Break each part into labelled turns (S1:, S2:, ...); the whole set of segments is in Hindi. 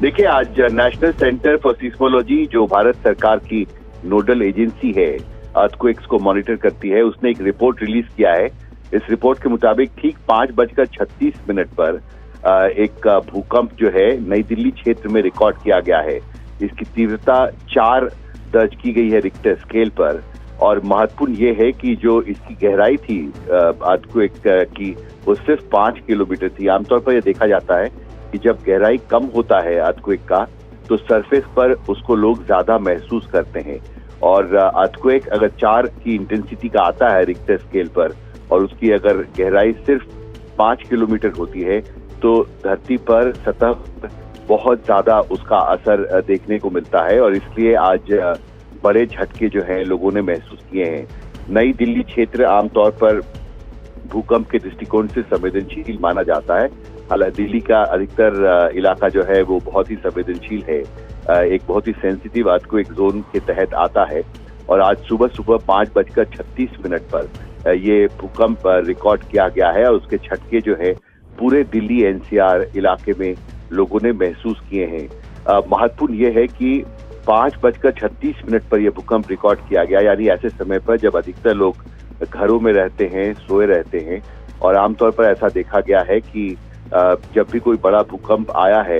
S1: देखिए, आज नेशनल सेंटर फॉर सिस्मोलॉजी जो भारत सरकार की नोडल एजेंसी है, अर्थक्वेक्स को मॉनिटर करती है, उसने एक रिपोर्ट रिलीज किया है। इस रिपोर्ट के मुताबिक ठीक 5:36 पर एक भूकंप जो है नई दिल्ली क्षेत्र में रिकॉर्ड किया गया है। इसकी तीव्रता 4 दर्ज की गई है रिक्टर स्केल पर। और महत्वपूर्ण ये है कि जो इसकी गहराई थी अर्थक्वेक की, वो सिर्फ 5 किलोमीटर थी। आमतौर पर यह देखा जाता है कि जब गहराई कम होता है अर्थक्वेक का, तो सरफेस पर उसको लोग ज्यादा महसूस करते हैं। और अर्थक्वेक अगर 4 की इंटेंसिटी का आता है रिक्टर स्केल पर और उसकी अगर गहराई सिर्फ 5 किलोमीटर होती है, तो धरती पर सतह बहुत ज्यादा उसका असर देखने को मिलता है। और इसलिए आज बड़े झटके जो है लोगों ने महसूस किए हैं। नई दिल्ली क्षेत्र आमतौर पर भूकंप के दृष्टिकोण से संवेदनशील माना जाता है। हालांकि दिल्ली का अधिकतर इलाका जो है वो बहुत ही संवेदनशील है, एक बहुत ही सेंसिटिव अर्थक्वेक जोन के तहत आता है। और आज सुबह 5:36 पर ये भूकंप रिकॉर्ड किया गया है और उसके झटके जो है पूरे दिल्ली एनसीआर इलाके में लोगों ने महसूस किए हैं। महत्वपूर्ण ये है कि 5:36 पर यह भूकंप रिकॉर्ड किया गया, यानी ऐसे समय पर जब अधिकतर लोग घरों में रहते हैं, सोए रहते हैं। और आमतौर पर ऐसा देखा गया है कि जब भी कोई बड़ा भूकंप आया है,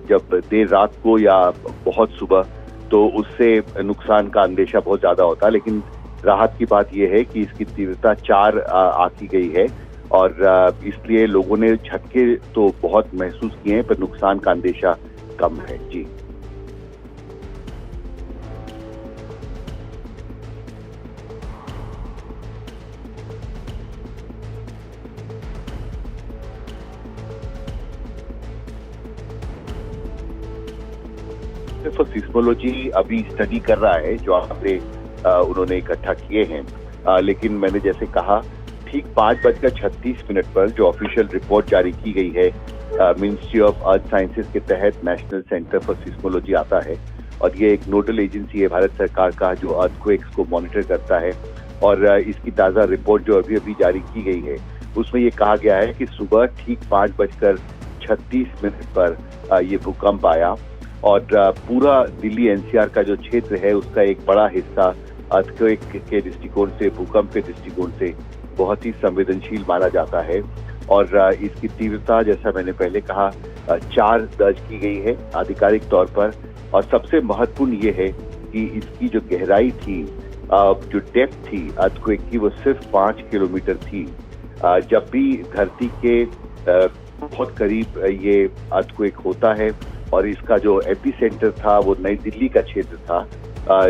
S1: जब देर रात को या बहुत सुबह, तो उससे नुकसान का अंदेशा बहुत ज्यादा होता है। लेकिन राहत की बात यह है कि इसकी तीव्रता 4 आंकी गई है और इसलिए लोगों ने झटके तो बहुत महसूस किए हैं, पर नुकसान का अंदेशा कम है। जी, फॉर सिस्मोलॉजी अभी स्टडी कर रहा है जो आंकड़े उन्होंने इकट्ठा किए हैं। लेकिन मैंने जैसे कहा, ठीक 5:36 पर जो ऑफिशियल रिपोर्ट जारी की गई है मिनिस्ट्री ऑफ अर्थ साइंसेज के तहत नेशनल सेंटर फॉर सिस्मोलॉजी आता है। और ये एक नोडल एजेंसी है भारत सरकार का जो अर्थक्वेक्स को मॉनिटर करता है। और इसकी ताज़ा रिपोर्ट जो अभी अभी जारी की गई है, उसमें ये कहा गया है कि सुबह ठीक 5:36 पर ये भूकंप आया। और पूरा दिल्ली एनसीआर का जो क्षेत्र है उसका एक बड़ा हिस्सा अर्थक्वेक के दृष्टिकोण से, भूकंप के दृष्टिकोण से बहुत ही संवेदनशील माना जाता है। और इसकी तीव्रता, जैसा मैंने पहले कहा, 4 दर्ज की गई है आधिकारिक तौर पर। और सबसे महत्वपूर्ण ये है कि इसकी जो गहराई थी, जो डेप्थ थी अर्थक्वेक की, वो सिर्फ 5 किलोमीटर थी। जब भी धरती के बहुत करीब ये अर्थक्वेक होता है, और इसका जो एपिसेंटर था वो नई दिल्ली का क्षेत्र था,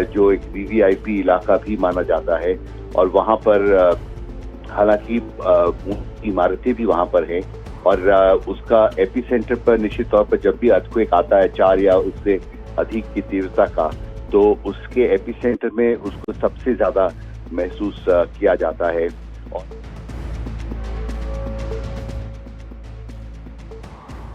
S1: जो एक वीवीआईपी इलाका भी माना जाता है। और वहां पर हालांकि इमारतें भी वहां पर हैं। और उसका एपिसेंटर पर निश्चित तौर पर जब भी अर्थक्वेक आता है 4 या उससे अधिक की तीव्रता का, तो उसके एपिसेंटर में उसको सबसे ज्यादा महसूस किया जाता है। और